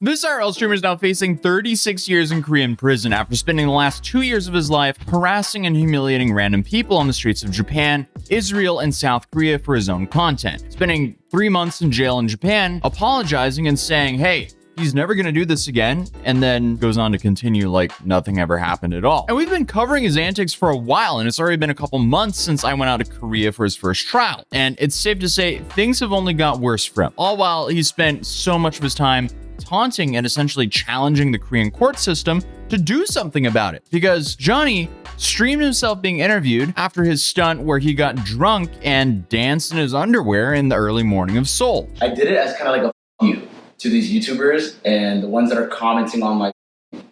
This IRL streamer is now facing 36 years in Korean prison after spending the last 2 years of his life harassing and humiliating random people on the streets of Japan, Israel, and South Korea for his own content. Spending 3 months in jail in Japan, apologizing and saying, hey, he's never going to do this again, and then goes on to continue like nothing ever happened at all. And we've been covering his antics for a while, and it's already been a couple months since I went out to Korea for his first trial. And it's safe to say things have only got worse for him. All while he spent so much of his time taunting and essentially challenging the Korean court system to do something about it. Because Johnny streamed himself being interviewed after his stunt where he got drunk and danced in his underwear in the early morning of Seoul. I did it as kind of like a you to these YouTubers and the ones that are commenting on my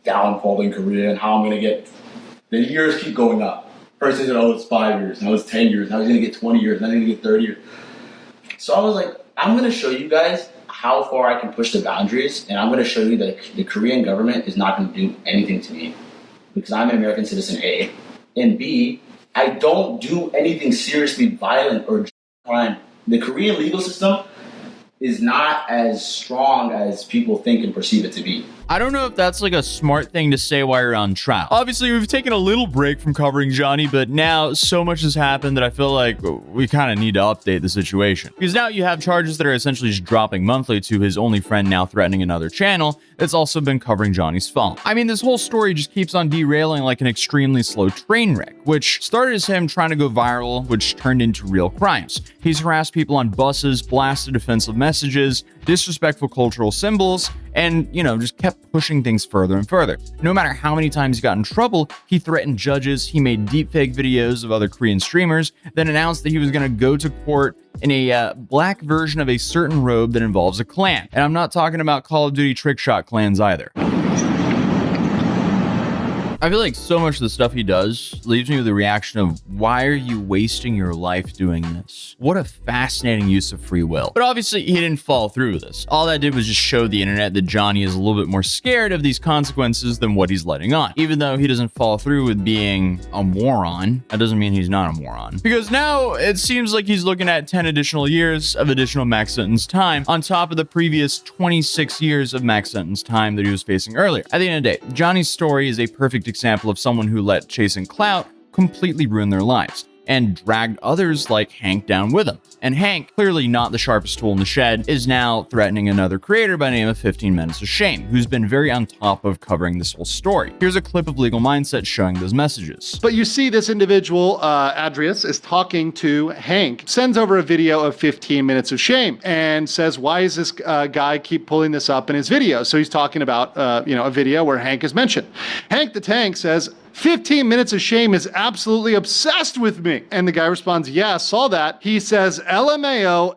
downfall in Korea and how I'm gonna get, the years keep going up. First they said, oh, it's 5 years, now it's 10 years, now he's gonna get 20 years, now he's gonna get 30 years. So I was like, I'm gonna show you guys how far I can push the boundaries, and I'm going to show you that the Korean government is not going to do anything to me because I'm an American citizen, A, and B, I don't do anything seriously violent or crime. The Korean legal system is not as strong as people think and perceive it to be. I don't know if that's like a smart thing to say while you're on trial. Obviously, we've taken a little break from covering Johnny, but now so much has happened that I feel like we kind of need to update the situation. Because now you have charges that are essentially just dropping monthly to his only friend now threatening another channel that's also been covering Johnny's fall. I mean, this whole story just keeps on derailing like an extremely slow train wreck, which started as him trying to go viral, which turned into real crimes. He's harassed people on buses, blasted offensive messages, disrespectful cultural symbols, and, just kept pushing things further and further. No matter how many times he got in trouble, he threatened judges, he made deepfake videos of other Korean streamers, then announced that he was going to go to court in a black version of a certain robe that involves a clan. And I'm not talking about Call of Duty trick shot clans either. I feel like so much of the stuff he does leaves me with the reaction of, why are you wasting your life doing this? What a fascinating use of free will. But obviously he didn't follow through with this. All that did was just show the internet that Johnny is a little bit more scared of these consequences than what he's letting on. Even though he doesn't follow through with being a moron, that doesn't mean he's not a moron. Because now it seems like he's looking at 10 additional years of additional max sentence time on top of the previous 26 years of max sentence time that he was facing earlier. At the end of the day, Johnny's story is a perfect example of someone who let chasing clout completely ruin their lives and dragged others like Hank down with him. And Hank, clearly not the sharpest tool in the shed, is now threatening another creator by the name of 15 Minutes of Shame, who's been very on top of covering this whole story. Here's a clip of Legal Mindset showing those messages. But you see this individual, Adrius, is talking to Hank, sends over a video of 15 Minutes of Shame and says, why is this guy keep pulling this up in his video? So he's talking about, a video where Hank is mentioned. Hank the Tank says, 15 Minutes of Shame is absolutely obsessed with me. And the guy responds, yeah, saw that. He says, LMAO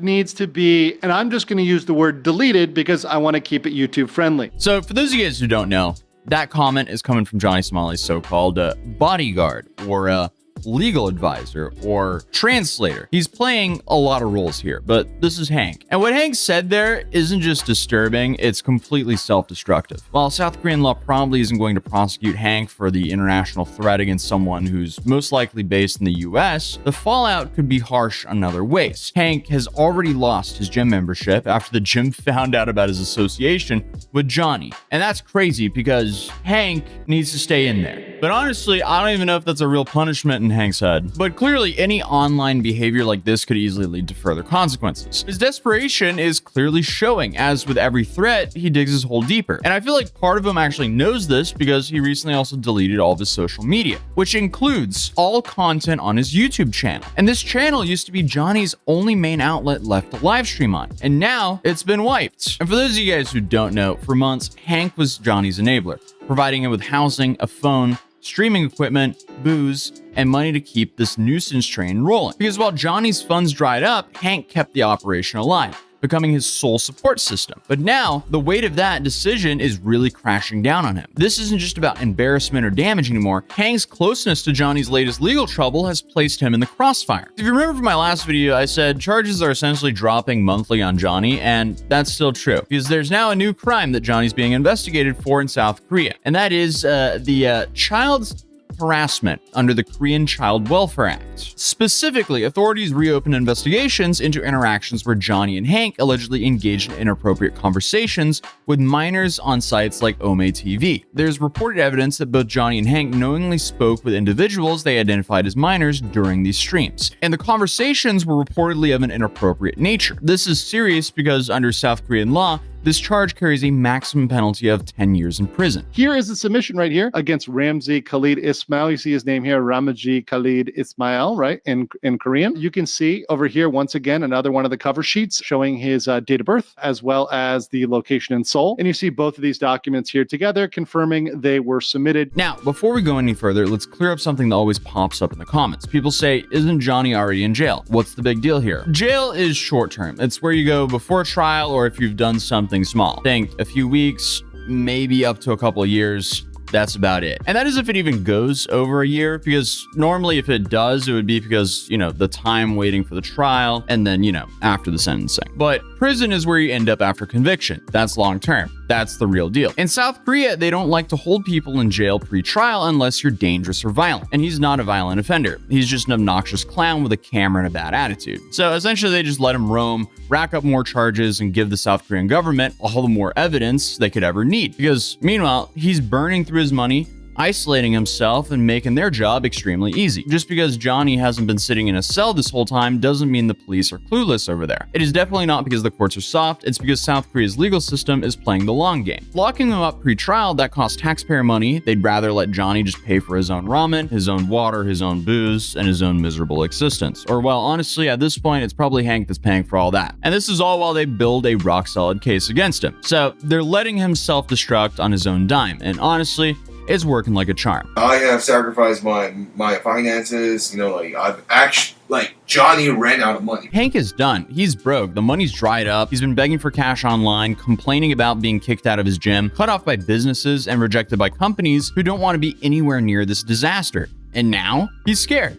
needs to be, and I'm just going to use the word deleted because I want to keep it YouTube friendly. So for those of you guys who don't know, that comment is coming from Johnny Somaly's so-called bodyguard or legal advisor or translator. He's playing a lot of roles here, but this is Hank. And what Hank said there isn't just disturbing, it's completely self-destructive. While South Korean law probably isn't going to prosecute Hank for the international threat against someone who's most likely based in the US, the fallout could be harsh on other ways. Hank has already lost his gym membership after the gym found out about his association with Johnny. And that's crazy because Hank needs to stay in there. But honestly, I don't even know if that's a real punishment in Hank's head. But clearly, any online behavior like this could easily lead to further consequences. His desperation is clearly showing, as with every threat, he digs his hole deeper. And I feel like part of him actually knows this because he recently also deleted all of his social media, which includes all content on his YouTube channel. And this channel used to be Johnny's only main outlet left to live stream on, and now it's been wiped. And for those of you guys who don't know, for months, Hank was Johnny's enabler, providing him with housing, a phone, streaming equipment, booze, and money to keep this nuisance train rolling. Because while Johnny's funds dried up, Hank kept the operation alive, becoming his sole support system. But now, the weight of that decision is really crashing down on him. This isn't just about embarrassment or damage anymore. Hank's closeness to Johnny's latest legal trouble has placed him in the crossfire. If you remember from my last video, I said charges are essentially dropping monthly on Johnny, and that's still true, because there's now a new crime that Johnny's being investigated for in South Korea, and that is the child harassment under the Korean Child Welfare Act. Specifically, authorities reopened investigations into interactions where Johnny and Hank allegedly engaged in inappropriate conversations with minors on sites like Ome TV. There's reported evidence that both Johnny and Hank knowingly spoke with individuals they identified as minors during these streams, and the conversations were reportedly of an inappropriate nature. This is serious because under South Korean law, this charge carries a maximum penalty of 10 years in prison. Here is the submission right here against Ramzi Khalid Ismail. You see his name here, Ramaji Khalid Ismail, right, in Korean. You can see over here, once again, another one of the cover sheets showing his date of birth, as well as the location in Seoul. And you see both of these documents here together, confirming they were submitted. Now, before we go any further, let's clear up something that always pops up in the comments. People say, isn't Johnny already in jail? What's the big deal here? Jail is short term. It's where you go before trial or if you've done something small. Think a few weeks, maybe up to a couple of years. That's about it. And that is if it even goes over a year, because normally if it does, it would be because, the time waiting for the trial and then, after the sentencing. But prison is where you end up after conviction. That's long term. That's the real deal. In South Korea, they don't like to hold people in jail pre-trial unless you're dangerous or violent. And he's not a violent offender. He's just an obnoxious clown with a camera and a bad attitude. So essentially they just let him roam, rack up more charges, and give the South Korean government all the more evidence they could ever need. Because meanwhile, he's burning through his money, isolating himself, and making their job extremely easy. Just because Johnny hasn't been sitting in a cell this whole time doesn't mean the police are clueless over there. It is definitely not because the courts are soft, it's because South Korea's legal system is playing the long game. Locking him up pre-trial, that costs taxpayer money. They'd rather let Johnny just pay for his own ramen, his own water, his own booze, and his own miserable existence. Or well, honestly, at this point, it's probably Hank that's paying for all that. And this is all while they build a rock-solid case against him. So they're letting him self-destruct on his own dime, and honestly, it's working like a charm. I have sacrificed my finances, I've actually, Johnny ran out of money. Hank is done. He's broke. The money's dried up. He's been begging for cash online, complaining about being kicked out of his gym, cut off by businesses, and rejected by companies who don't want to be anywhere near this disaster. And now he's scared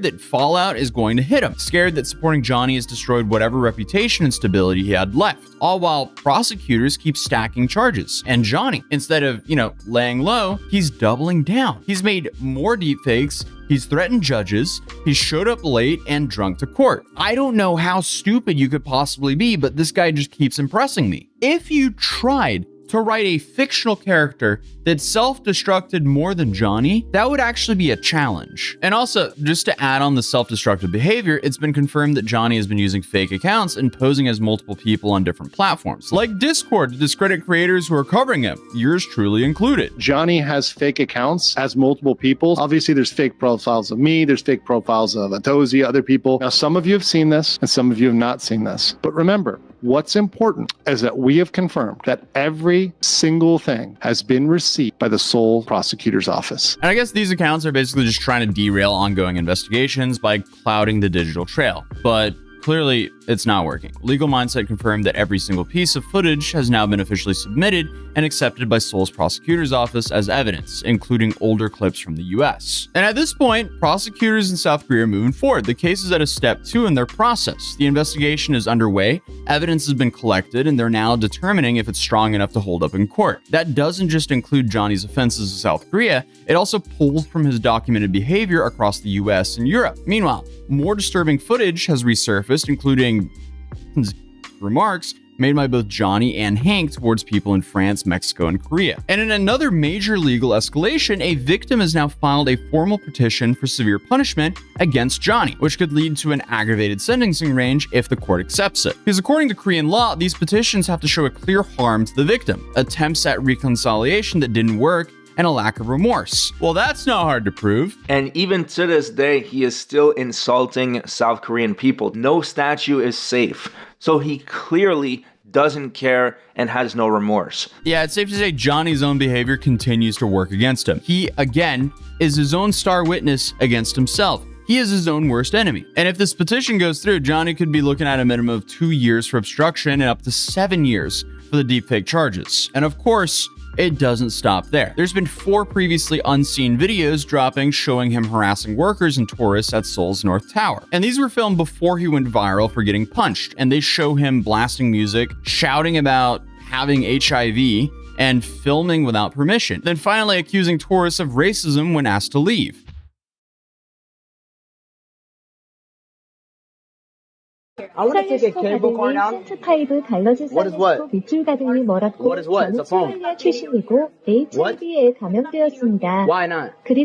that fallout is going to hit him, scared that supporting Johnny has destroyed whatever reputation and stability he had left, all while prosecutors keep stacking charges. And Johnny, instead of, laying low, he's doubling down. He's made more deepfakes. He's threatened judges. He showed up late and drunk to court. I don't know how stupid you could possibly be, but this guy just keeps impressing me. If you tried to write a fictional character that self-destructed more than Johnny, that would actually be a challenge. And also, just to add on the self-destructive behavior, it's been confirmed that Johnny has been using fake accounts and posing as multiple people on different platforms, like Discord, to discredit creators who are covering him, yours truly included. Johnny has fake accounts as multiple people. Obviously, there's fake profiles of me, there's fake profiles of Atozy, other people. Now, some of you have seen this and some of you have not seen this. But remember, what's important is that we have confirmed that every single thing has been received by the Seoul prosecutor's office. And I guess these accounts are basically just trying to derail ongoing investigations by clouding the digital trail. But clearly, it's not working. Legal Mindset confirmed that every single piece of footage has now been officially submitted and accepted by Seoul's prosecutor's office as evidence, including older clips from the US. And at this point, prosecutors in South Korea are moving forward. The case is at a step 2 in their process. The investigation is underway, evidence has been collected, and they're now determining if it's strong enough to hold up in court. That doesn't just include Johnny's offenses in South Korea, it also pulls from his documented behavior across the US and Europe. Meanwhile, more disturbing footage has resurfaced, including remarks made by both Johnny and Hank towards people in France, Mexico, and Korea. And in another major legal escalation, a victim has now filed a formal petition for severe punishment against Johnny, which could lead to an aggravated sentencing range if the court accepts it. Because according to Korean law, these petitions have to show a clear harm to the victim, attempts at reconciliation that didn't work, and a lack of remorse. Well, that's not hard to prove. And even to this day, he is still insulting South Korean people. No statue is safe. So he clearly doesn't care and has no remorse. Yeah, it's safe to say Johnny's own behavior continues to work against him. He, again, is his own star witness against himself. He is his own worst enemy. And if this petition goes through, Johnny could be looking at a minimum of 2 years for obstruction and up to 7 years for the deepfake charges. And of course, it doesn't stop there. There's been 4 previously unseen videos dropping showing him harassing workers and tourists at Seoul's North Tower. And these were filmed before he went viral for getting punched. And they show him blasting music, shouting about having HIV, and filming without permission, then finally accusing tourists of racism when asked to leave. I want to take a cable car now. What is what? What is what? It's a phone. What? Why not? I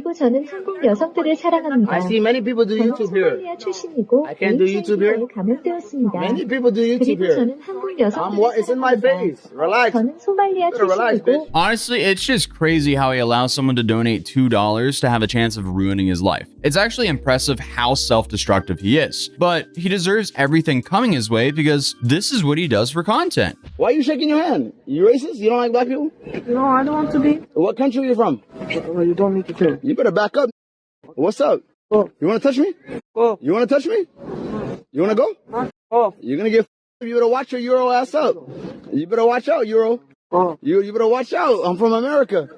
see many people do YouTube here. I can't do YouTube here. Many people do YouTube here. It's in my face. Relax. Relax, bitch. Honestly, it's just crazy how he allows someone to donate $2 to have a chance of ruining his life. It's actually impressive how self-destructive he is, but he deserves everything coming his way because this is what he does for content. Why are you shaking your hand? You racist? You don't like black people? No, I don't want to be. What country are you from? You don't need to care. You better back up. What's up? Oh. You want to touch me? Oh. You want to touch me? You want to go? Oh. You're going to get you better watch your Euro ass up. You better watch out, Euro. Oh. You better watch out. I'm from America.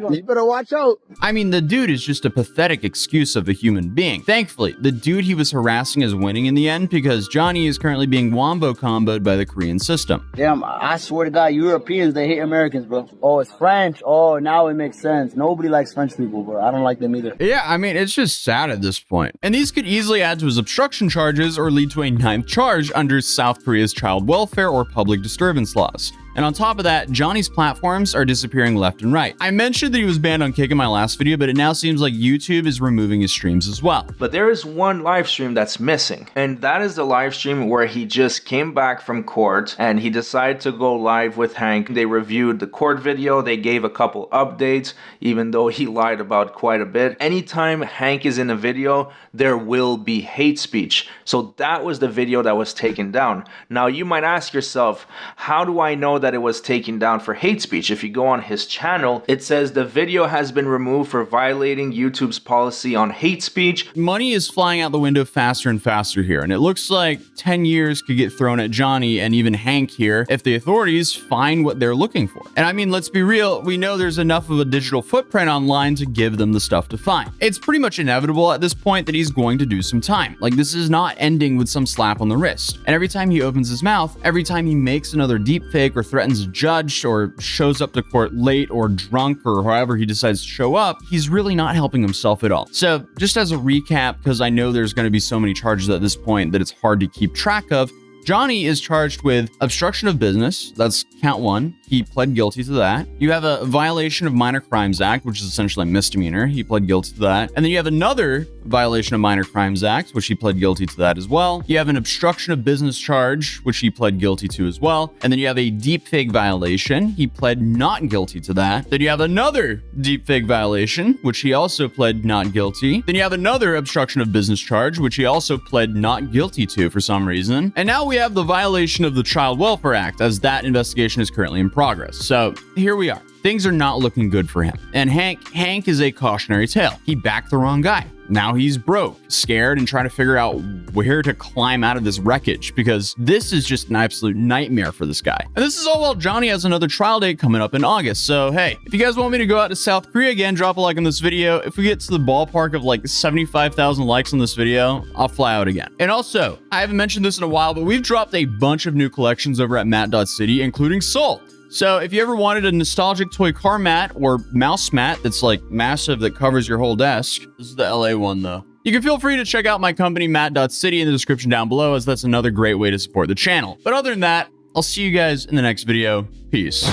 You better watch out. I mean, the dude is just a pathetic excuse of a human being. Thankfully, the dude he was harassing is winning in the end because Johnny is currently being wombo-comboed by the Korean system. Damn, I swear to God, Europeans, they hate Americans, bro. Oh, it's French. Oh, now it makes sense. Nobody likes French people, bro. I don't like them either. Yeah, I mean, it's just sad at this point. And these could easily add to his obstruction charges or lead to a 9th charge under South Korea's child welfare or public disturbance laws. And on top of that, Johnny's platforms are disappearing left and right. I mentioned that he was banned on Kick in my last video, but it now seems like YouTube is removing his streams as well. But there is one live stream that's missing, and that is the live stream where he just came back from court and he decided to go live with Hank. They reviewed the court video, they gave a couple updates, even though he lied about quite a bit. Anytime Hank is in a video, there will be hate speech. So that was the video that was taken down. Now you might ask yourself, how do I know that it was taken down for hate speech? If you go on his channel, it says the video has been removed for violating YouTube's policy on hate speech. Money is flying out the window faster and faster here, and it looks like 10 years could get thrown at Johnny and even Hank here if the authorities find what they're looking for. And I mean, let's be real, we know there's enough of a digital footprint online to give them the stuff to find. It's pretty much inevitable at this point that he's going to do some time. Like, this is not ending with some slap on the wrist. And every time he opens his mouth, every time he makes another deepfake or threatens a judge or shows up to court late or drunk or however he decides to show up, he's really not helping himself at all. So just as a recap, because I know there's going to be so many charges at this point that it's hard to keep track of, Johnny is charged with obstruction of business. That's count 1. He pled guilty to that. You have a violation of Minor Crimes Act, which is essentially a misdemeanor. He pled guilty to that. And then you have another violation of Minor Crimes Act, which he pled guilty to that as well. You have an obstruction of business charge, which he pled guilty to as well. And then you have a deepfake violation. He pled not guilty to that. Then you have another deepfake violation, which he also pled not guilty. Then you have another obstruction of business charge, which he also pled not guilty to for some reason. And now we have the violation of the Child Welfare Act, as that investigation is currently in progress. So here we are. Things are not looking good for him. And Hank is a cautionary tale. He backed the wrong guy. Now he's broke, scared, and trying to figure out where to climb out of this wreckage because this is just an absolute nightmare for this guy. And this is all while Johnny has another trial date coming up in August. So hey, if you guys want me to go out to South Korea again, drop a like on this video. If we get to the ballpark of like 75,000 likes on this video, I'll fly out again. And also, I haven't mentioned this in a while, but we've dropped a bunch of new collections over at matt.city, including Soul. So if you ever wanted a nostalgic toy car mat or mouse mat that's like massive that covers your whole desk, this is the LA one though. You can feel free to check out my company matt.city in the description down below, as that's another great way to support the channel. But other than that, I'll see you guys in the next video. Peace.